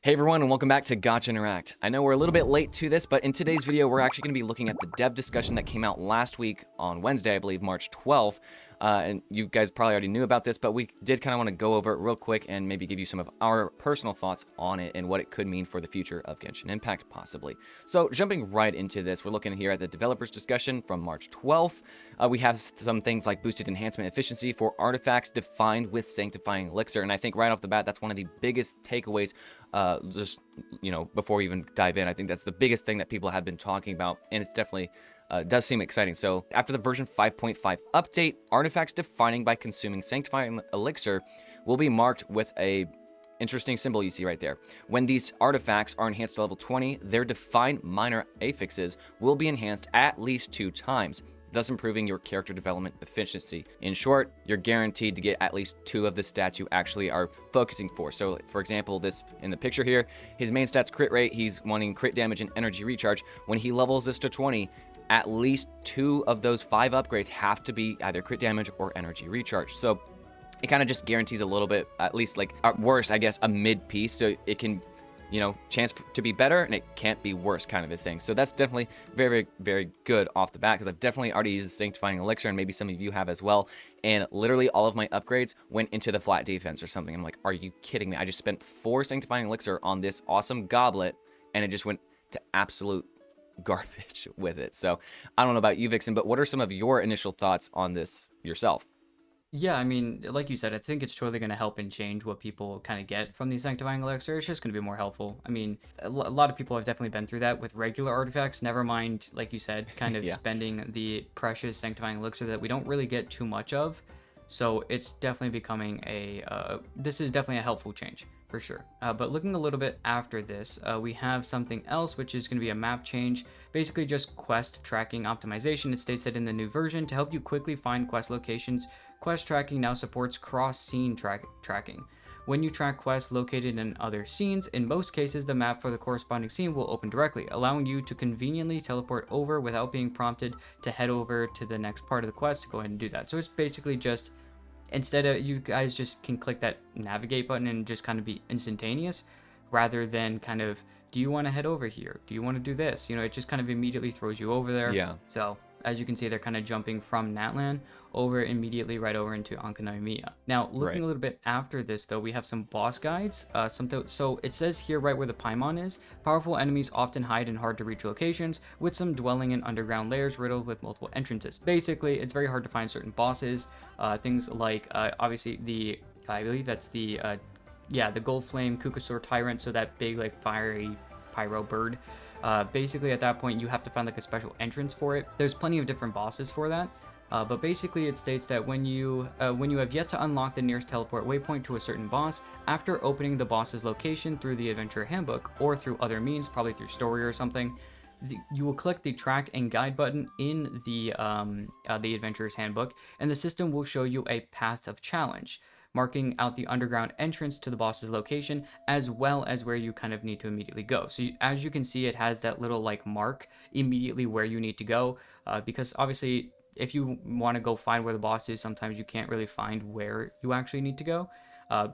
Hey everyone, and welcome back to Gotcha Interact. I know we're a little bit late to this, but in today's video, we're actually going to be looking at the dev discussion that came out last week on Wednesday, I believe, March 12th. And you guys probably already knew about this, but we did kind of want to go over it real quick and maybe give you some of our personal thoughts on it and what it could mean for the future of Genshin Impact, possibly. So jumping right into this, we're looking here at the developers discussion from March 12th. We have some things like boosted enhancement efficiency for artifacts defined with Sanctifying Elixir. And I think right off the bat, that's one of the biggest takeaways. Just, before we even dive in, I think that's the biggest thing that people have been talking about, and it's definitely does seem exciting. So after the version 5.5 update, artifacts defining by consuming Sanctifying Elixir will be marked with a interesting symbol you see right there. When these artifacts are enhanced to level 20, their defined minor affixes will be enhanced at least 2 times, thus improving your character development efficiency. In short, you're guaranteed to get at least 2 of the stats you actually are focusing for. So for example, this in the picture here, his main stats crit rate, he's wanting crit damage and energy recharge. When he levels this to 20, at least 2 of those 5 upgrades have to be either crit damage or energy recharge. So it kind of just guarantees a little bit, at least like at worst, I guess, a mid piece. So it can, chance to be better and it can't be worse kind of a thing. So that's definitely very, very, very good off the bat, because I've definitely already used Sanctifying Elixir, and maybe some of you have as well. And literally all of my upgrades went into the flat defense or something. I'm like, are you kidding me? I just spent 4 Sanctifying Elixir on this awesome goblet and it just went to absolute garbage with it. So I don't know about you, Vixen, but what are some of your initial thoughts on this yourself? Yeah, I mean, like you said, I think it's totally going to help and change what people kind of get from the Sanctifying Elixir. It's just going to be more helpful. I mean, a lot of people have definitely been through that with regular artifacts, never mind, like you said, kind of Yeah. spending the precious Sanctifying Elixir that we don't really get too much of. So it's definitely becoming this is definitely a helpful change, for sure. But looking a little bit after this, we have something else, which is going to be a map change. Basically just quest tracking optimization. It states that in the new version, to help you quickly find quest locations, quest tracking now supports cross-scene tracking. When you track quests located in other scenes, in most cases the map for the corresponding scene will open directly, allowing you to conveniently teleport over without being prompted to head over to the next part of the quest to go ahead and do that. So it's basically just, instead of, you guys just can click that navigate button and just kind of be instantaneous, rather than kind of, do you want to head over here? Do you want to do this? It just kind of immediately throws you over there. Yeah. So as you can see, they're kind of jumping from Natlan over immediately right over into Ankanomiya. Now, looking a little bit after this, though, we have some boss guides. So it says here right where the Paimon is, powerful enemies often hide in hard-to-reach locations, with some dwelling in underground layers riddled with multiple entrances. Basically, it's very hard to find certain bosses. Things like, obviously, I believe that's the Gold Flame Kukusor Tyrant, so that big, like, fiery pyro bird. Basically, at that point, you have to find like a special entrance for it. There's plenty of different bosses for that, but basically it states that when you have yet to unlock the nearest teleport waypoint to a certain boss, after opening the boss's location through the adventure handbook or through other means, probably through story or something, you will click the track and guide button in the adventurer's handbook, and the system will show you a path of challenge, marking out the underground entrance to the boss's location, as well as where you kind of need to immediately go. So as you can see, it has that little like mark immediately where you need to go, because obviously if you want to go find where the boss is, sometimes you can't really find where you actually need to go.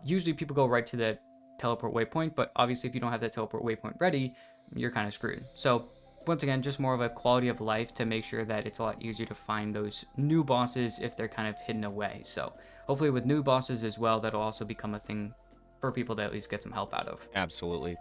Usually people go right to the teleport waypoint, but obviously if you don't have that teleport waypoint ready, you're kind of screwed. So once again, just more of a quality of life to make sure that it's a lot easier to find those new bosses if they're kind of hidden away. So hopefully with new bosses as well, that'll also become a thing for people to at least get some help out of. Absolutely.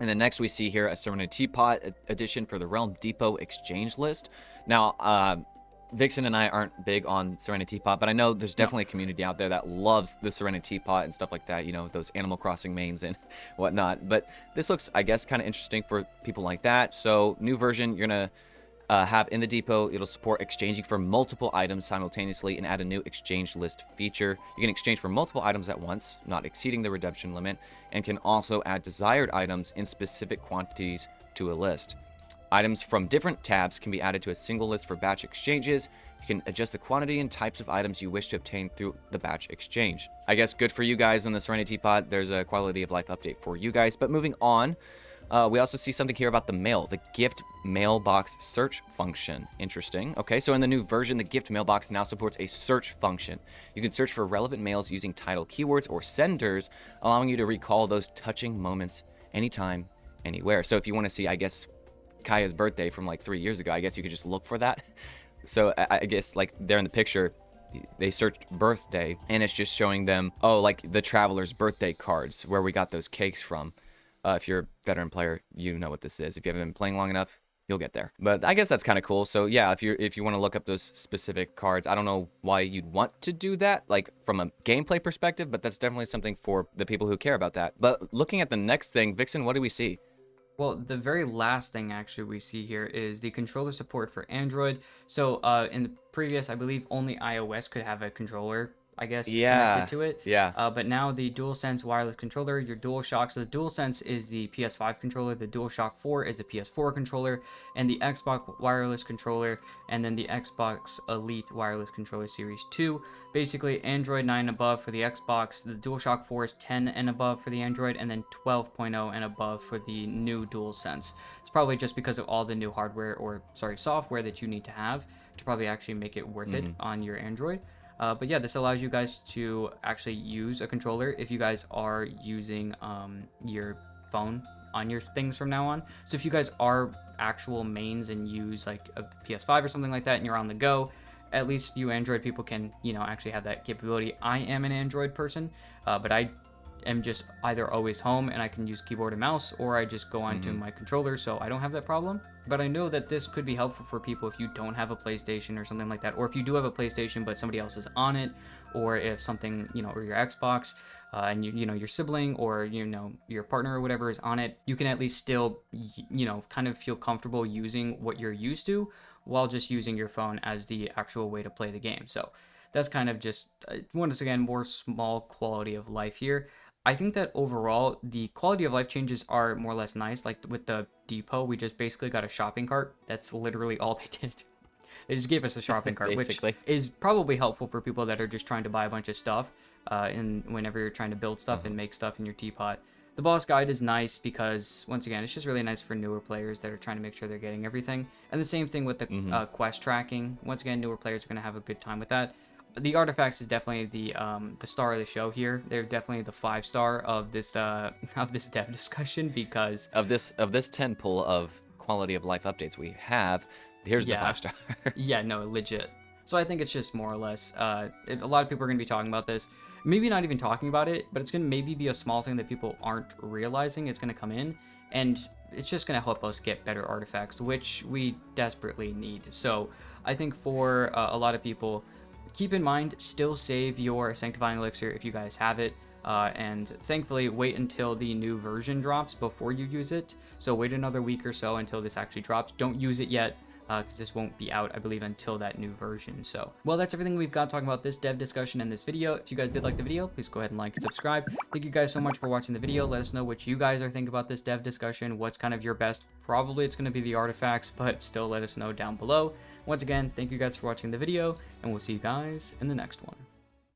And then next we see here a Serenitea Pot edition for the Realm Depot exchange list. Now, Vixen and I aren't big on Serenitea Pot, but I know there's definitely a community out there that loves the Serenitea Pot and stuff like that, those Animal Crossing mains and whatnot. But this looks, I guess, kind of interesting for people like that. So new version, you're going to have in the depot, it'll support exchanging for multiple items simultaneously and add a new exchange list feature. You can exchange for multiple items at once, not exceeding the redemption limit, and can also add desired items in specific quantities to a list. Items from different tabs can be added to a single list for batch exchanges. You can adjust the quantity and types of items you wish to obtain through the batch exchange. I guess good for you guys on the Serenitea Pot. There's a quality of life update for you guys. But moving on, we also see something here about the gift mailbox search function. Interesting. Okay, so in the new version, the gift mailbox now supports a search function. You can search for relevant mails using title keywords or senders, allowing you to recall those touching moments anytime, anywhere. So if you want to see, I guess, Kaya's birthday from like 3 years ago, I guess you could just look for that. So I guess like there in the picture, they searched birthday and it's just showing them, oh, like the traveler's birthday cards where we got those cakes from. If you're a veteran player, you know what this is. If you haven't been playing long enough, you'll get there. But I guess that's kind of cool. So yeah, if you want to look up those specific cards, I don't know why you'd want to do that, like from a gameplay perspective, but that's definitely something for the people who care about that. But looking at the next thing, Vixen, what do we see? Well, the very last thing actually we see here is the controller support for Android. So in the previous, I believe only iOS could have a controller, I guess, connected to it. Yeah. But now the DualSense wireless controller, your DualShock. So the DualSense is the PS5 controller, the DualShock 4 is the PS4 controller, and the Xbox wireless controller, and then the Xbox Elite wireless controller Series 2. Basically, Android 9 and above for the Xbox, the DualShock 4 is 10 and above for the Android, and then 12.0 and above for the new DualSense. It's probably just because of all the new hardware, or sorry, software that you need to have to probably actually make it worth it on your Android. But yeah, this allows you guys to actually use a controller if you guys are using your phone on your things from now on. So if you guys are actual mains and use like a PS5 or something like that and you're on the go, at least you Android people can, actually have that capability. I am an Android person, but I am just either always home and I can use keyboard and mouse, or I just go onto my controller, so I don't have that problem. But I know that this could be helpful for people if you don't have a PlayStation or something like that, or if you do have a PlayStation but somebody else is on it, or if something, or your Xbox and your sibling or your partner or whatever is on it, you can at least still kind of feel comfortable using what you're used to while just using your phone as the actual way to play the game. So that's kind of just once again more small quality of life here. I think that overall the quality of life changes are more or less nice. Like with the depot, we just basically got a shopping cart. That's literally all they did. They just gave us a shopping cart, which is probably helpful for people that are just trying to buy a bunch of stuff and whenever you're trying to build stuff and make stuff in your teapot. The boss guide is nice because, once again, it's just really nice for newer players that are trying to make sure they're getting everything. And the same thing with the quest tracking. Once again, newer players are going to have a good time with that. The artifacts is definitely the star of the show here. They're definitely the 5-star of this dev discussion, because of this 10 pull of quality of life updates we have. Here's the 5-star. Yeah, no, legit. So I think it's just more or less a lot of people are going to be talking about this. Maybe not even talking about it, but it's going to maybe be a small thing that people aren't realizing is going to come in, and it's just going to help us get better artifacts, which we desperately need. So I think for a lot of people, keep in mind, still save your Sanctifying Elixir if you guys have it, and thankfully wait until the new version drops before you use it. So wait another week or so until this actually drops. Don't use it yet, because this won't be out, I believe, until that new version. So, well, that's everything we've got talking about this dev discussion in this video. If you guys did like the video, please go ahead and like and subscribe. Thank you guys so much for watching the video. Let us know what you guys are thinking about this dev discussion. What's kind of your best? Probably it's going to be the artifacts, but still let us know down below. Once again, thank you guys for watching the video, and we'll see you guys in the next one.